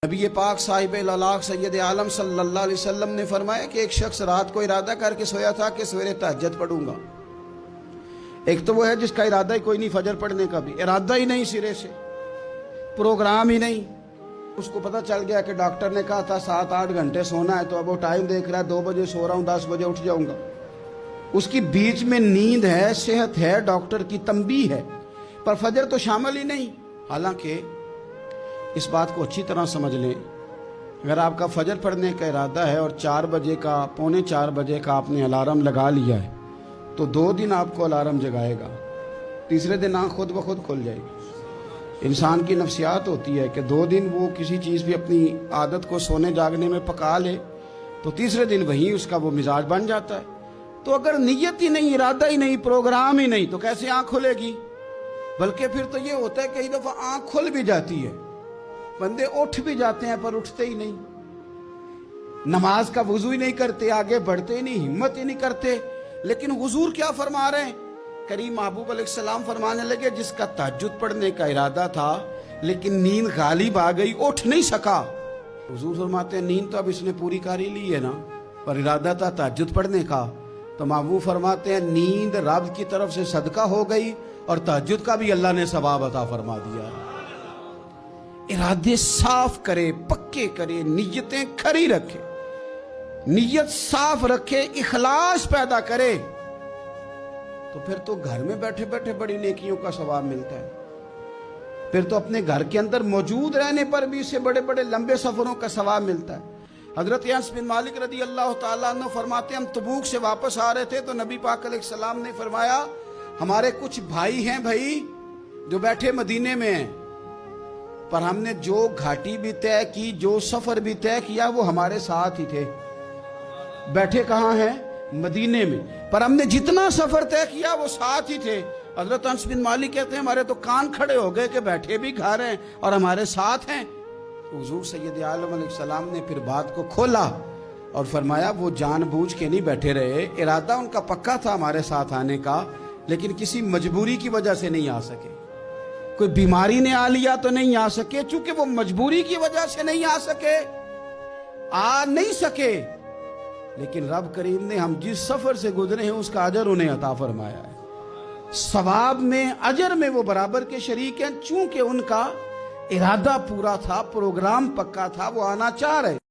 نبی پاک صاحب العلاق سید عالم صلی اللہ علیہ وسلم نے فرمایا کہ ایک شخص رات کو ارادہ کر کے سویا تھا کہ سویرے تہجد پڑھوں گا۔ ایک تو وہ ہے جس کا ارادہ ہی کوئی نہیں، فجر پڑھنے کا بھی ارادہ ہی نہیں، سرے سے پروگرام ہی نہیں۔ اس کو پتہ چل گیا کہ ڈاکٹر نے کہا تھا 7-8 گھنٹے سونا ہے، تو اب وہ ٹائم دیکھ رہا ہے 2 بجے سو رہا ہوں، 10 بجے اٹھ جاؤں گا۔ اس کی بیچ میں نیند ہے، صحت ہے، ڈاکٹر کی تنبیہ ہے، پر فجر تو شامل ہی نہیں۔ حالانکہ اس بات کو اچھی طرح سمجھ لیں، اگر آپ کا فجر پڑھنے کا ارادہ ہے اور 4 بجے کا 3:45 بجے کا آپ نے الارم لگا لیا ہے، تو 2 دن آپ کو الارم جگائے گا، تیسرے دن آنکھ خود بخود کھل جائے گی۔ انسان کی نفسیات ہوتی ہے کہ 2 دن وہ کسی چیز بھی اپنی عادت کو سونے جاگنے میں پکا لے تو تیسرے دن وہی اس کا وہ مزاج بن جاتا ہے۔ تو اگر نیت ہی نہیں، ارادہ ہی نہیں، پروگرام ہی نہیں، تو کیسے آنکھ کھلے گی؟ بلکہ پھر تو یہ ہوتا ہے کئی دفعہ آنکھ کھل بھی جاتی ہے، بندے اٹھ بھی جاتے ہیں پر اٹھتے ہی نہیں، نماز کا وضو ہی نہیں کرتے، آگے بڑھتے ہی نہیں، ہمت ہی نہیں کرتے۔ لیکن حضور کیا فرما رہے ہیں؟ کریم محبوب علیہ السلام فرمانے لگے جس کا تہجد پڑھنے کا ارادہ تھا لیکن نیند غالب آ گئی، اٹھ نہیں سکا۔ حضور فرماتے ہیں نیند تو اب اس نے پوری کر ہی لی ہے نا، پر ارادہ تھا تہجد پڑھنے کا۔ تو محبوب فرماتے ہیں نیند رب کی طرف سے صدقہ ہو گئی اور تہجد کا بھی اللہ نے ثواب عطا فرما دیا۔ ارادے صاف کرے، پکے کرے، نیتیں کھری رکھے، نیت صاف رکھے، اخلاص پیدا کرے، تو پھر تو گھر میں بیٹھے بیٹھے بڑی نیکیوں کا ثواب ملتا ہے۔ پھر تو اپنے گھر کے اندر موجود رہنے پر بھی اسے بڑے بڑے لمبے سفروں کا ثواب ملتا ہے۔ حضرت انس بن مالک رضی اللہ تعالیٰ عنہ فرماتے ہیں ہم تبوک سے واپس آ رہے تھے تو نبی پاک علیہ السلام نے فرمایا ہمارے کچھ بھائی ہیں بھائی جو بیٹھے مدینے میں ہیں، پر ہم نے جو گھاٹی بھی طے کی، جو سفر بھی طے کیا، وہ ہمارے ساتھ ہی تھے۔ بیٹھے کہاں ہیں؟ مدینے میں، پر ہم نے جتنا سفر طے کیا وہ ساتھ ہی تھے۔ حضرت انس بن مالک کہتے ہیں ہمارے تو کان کھڑے ہو گئے کہ بیٹھے بھی گھر ہیں اور ہمارے ساتھ ہیں۔ حضور سید عالم علیہ السلام نے پھر بات کو کھولا اور فرمایا وہ جان بوجھ کے نہیں بیٹھے رہے، ارادہ ان کا پکا تھا ہمارے ساتھ آنے کا، لیکن کسی مجبوری کی وجہ سے نہیں آ سکے۔ کوئی بیماری نے آ لیا تو نہیں آ سکے، چونکہ وہ مجبوری کی وجہ سے نہیں آ سکے، آ نہیں سکے، لیکن رب کریم نے ہم جس سفر سے گزرے ہیں اس کا اجر انہیں عطا فرمایا ہے۔ ثواب میں، اجر میں وہ برابر کے شریک ہیں، چونکہ ان کا ارادہ پورا تھا، پروگرام پکا تھا، وہ آنا چاہ رہے۔